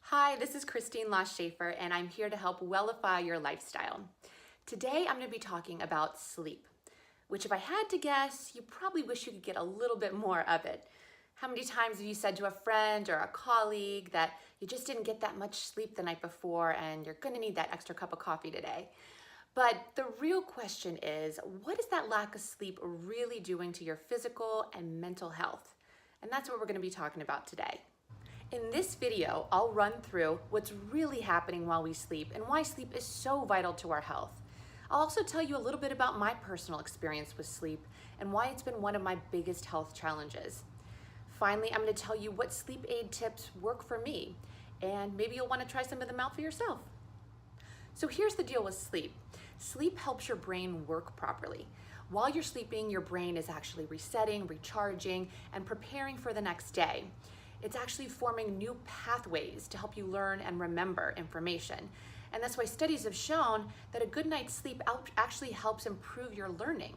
Hi, this is Christine Schaffer, and I'm here to help Wellify your lifestyle. Today, I'm going to be talking about sleep, which if I had to guess, you probably wish you could get a little bit more of it. How many times have you said to a friend or a colleague that you just didn't get that much sleep the night before and you're going to need that extra cup of coffee today? But the real question is, what is that lack of sleep really doing to your physical and mental health? And that's what we're going to be talking about today. In this video, I'll run through what's really happening while we sleep and why sleep is so vital to our health. I'll also tell you a little bit about my personal experience with sleep and why it's been one of my biggest health challenges. Finally, I'm going to tell you what sleep aid tips work for me, and maybe you'll want to try some of them out for yourself. So here's the deal with sleep. Sleep helps your brain work properly. While you're sleeping, your brain is actually resetting, recharging, and preparing for the next day. It's actually forming new pathways to help you learn and remember information. And that's why studies have shown that a good night's sleep actually helps improve your learning.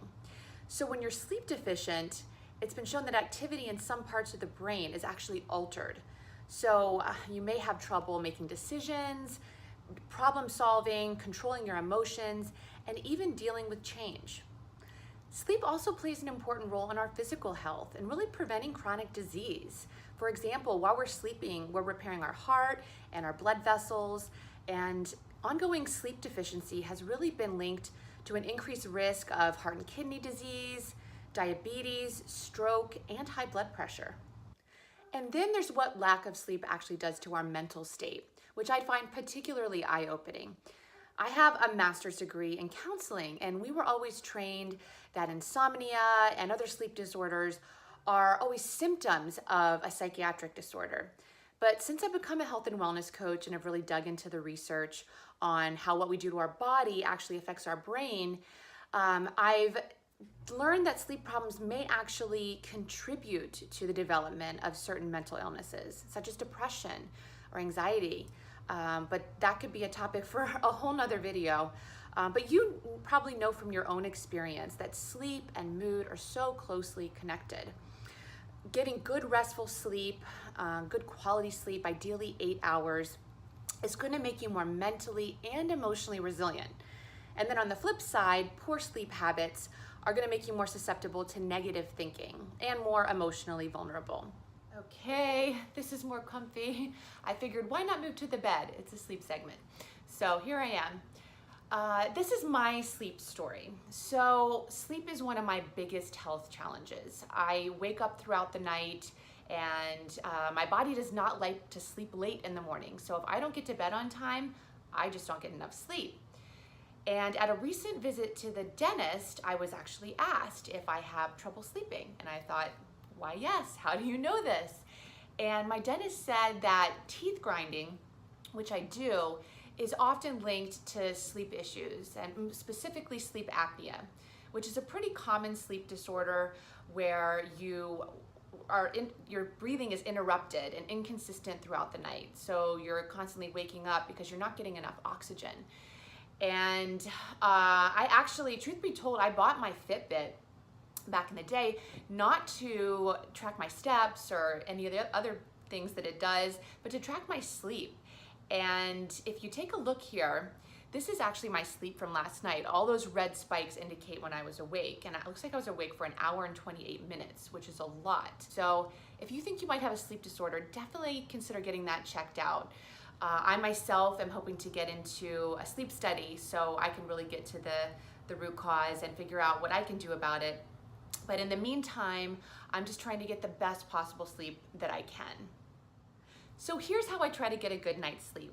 So when you're sleep deficient, it's been shown that activity in some parts of the brain is actually altered. So you may have trouble making decisions, problem solving, controlling your emotions, and even dealing with change. Sleep also plays an important role in our physical health and really preventing chronic disease. For example, while we're sleeping, we're repairing our heart and our blood vessels, and ongoing sleep deficiency has really been linked to an increased risk of heart and kidney disease, diabetes, stroke, and high blood pressure. And then there's what lack of sleep actually does to our mental state, which I find particularly eye-opening. I have a master's degree in counseling, and we were always trained that insomnia and other sleep disorders are always symptoms of a psychiatric disorder. But since I've become a health and wellness coach and have really dug into the research on how what we do to our body actually affects our brain, I've learned that sleep problems may actually contribute to the development of certain mental illnesses, such as depression or anxiety. But that could be a topic for a whole nother video. But you probably know from your own experience that sleep and mood are so closely connected. Getting good restful sleep, good quality sleep, ideally 8 hours, is going to make you more mentally and emotionally resilient. And then on the flip side, poor sleep habits are going to make you more susceptible to negative thinking and more emotionally vulnerable. Okay, this is more comfy. I figured, why not move to the bed? It's a sleep segment. So here I am. This is my sleep story. So sleep is one of my biggest health challenges. I wake up throughout the night and my body does not like to sleep late in the morning. So if I don't get to bed on time, I just don't get enough sleep. And at a recent visit to the dentist, I was actually asked if I have trouble sleeping. And I thought, why yes, how do you know this? And my dentist said that teeth grinding, which I do, is often linked to sleep issues and specifically sleep apnea, which is a pretty common sleep disorder where your breathing is interrupted and inconsistent throughout the night. So you're constantly waking up because you're not getting enough oxygen. And I actually, truth be told, I bought my Fitbit back in the day, not to track my steps or any of the other things that it does, but to track my sleep. And if you take a look here, this is actually my sleep from last night. All those red spikes indicate when I was awake, and it looks like I was awake for 1 hour and 28 minutes, which is a lot. So if you think you might have a sleep disorder, definitely consider getting that checked out. I myself am hoping to get into a sleep study so I can really get to the root cause and figure out what I can do about it. But in the meantime, I'm just trying to get the best possible sleep that I can. So here's how I try to get a good night's sleep.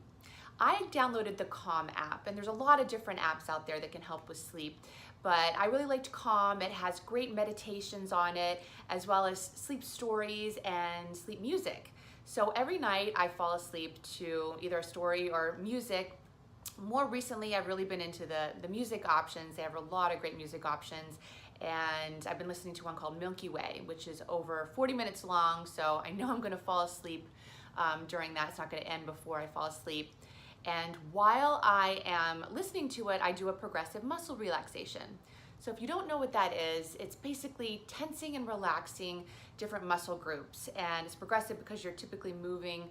I downloaded the Calm app, and there's a lot of different apps out there that can help with sleep. But I really liked Calm. It has great meditations on it, as well as sleep stories and sleep music. So every night I fall asleep to either a story or music. More recently, I've really been into the music options. They have a lot of great music options. And I've been listening to one called Milky Way, which is over 40 minutes long, so I know I'm gonna fall asleep during that. It's not gonna end before I fall asleep. And while I am listening to it, I do a progressive muscle relaxation. So if you don't know what that is, it's basically tensing and relaxing different muscle groups. And it's progressive because you're typically moving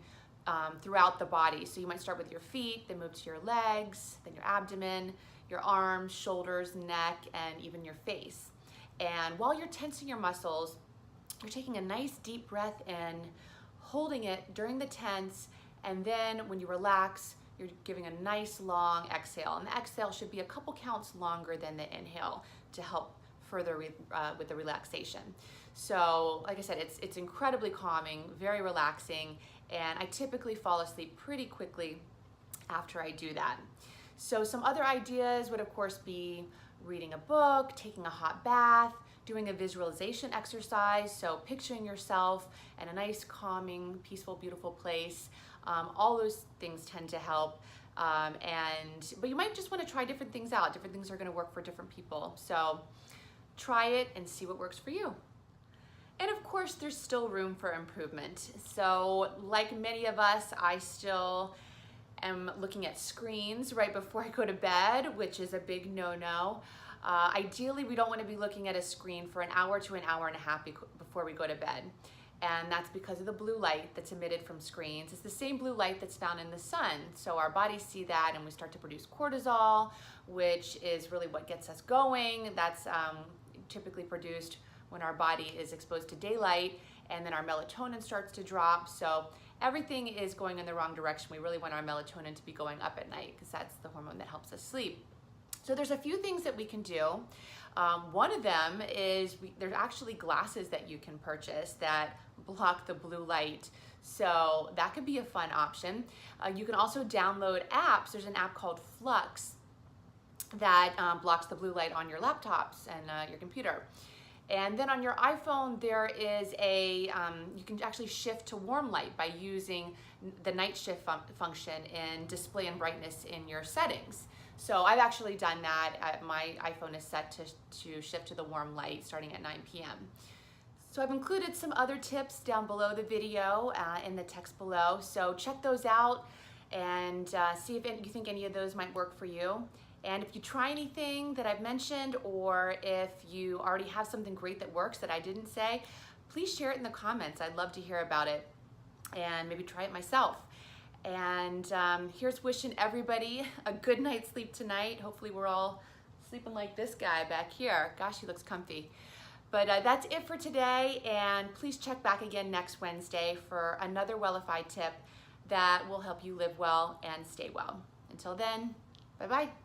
throughout the body. So you might start with your feet, then move to your legs, then your abdomen, your arms, shoulders, neck, and even your face. And while you're tensing your muscles, you're taking a nice deep breath in, holding it during the tense, and then when you relax, you're giving a nice long exhale. And the exhale should be a couple counts longer than the inhale to help further with the relaxation. So like I said, it's incredibly calming, very relaxing, and I typically fall asleep pretty quickly after I do that. So some other ideas would of course be reading a book, taking a hot bath, doing a visualization exercise, so picturing yourself in a nice, calming, peaceful, beautiful place. All those things tend to help. But you might just want to try different things out. Different things are going to work for different people. So try it and see what works for you. And of course, there's still room for improvement. So like many of us, I still am looking at screens right before I go to bed, which is a big no-no. Ideally, we don't want to be looking at a screen for an hour to an hour and a half before we go to bed. And that's because of the blue light that's emitted from screens. It's the same blue light that's found in the sun. So our bodies see that and we start to produce cortisol, which is really what gets us going. That's typically produced when our body is exposed to daylight, and then our melatonin starts to drop. So everything is going in the wrong direction. We really want our melatonin to be going up at night because that's the hormone that helps us sleep. So there's a few things that we can do. One of them is there's actually glasses that you can purchase that block the blue light. So that could be a fun option. You can also download apps. There's an app called Flux that blocks the blue light on your laptops and your computer. And then on your iPhone, there is you can actually shift to warm light by using the night shift function in display and brightness in your settings. So I've actually done that. My iPhone is set to shift to the warm light starting at 9 p.m. So I've included some other tips down below the video in the text below. So check those out and see if you think any of those might work for you. And if you try anything that I've mentioned, or if you already have something great that works that I didn't say, please share it in the comments. I'd love to hear about it and maybe try it myself. And here's wishing everybody a good night's sleep tonight. Hopefully we're all sleeping like this guy back here. Gosh, he looks comfy. But that's it for today, and please check back again next Wednesday for another Wellify tip that will help you live well and stay well. Until then, bye-bye.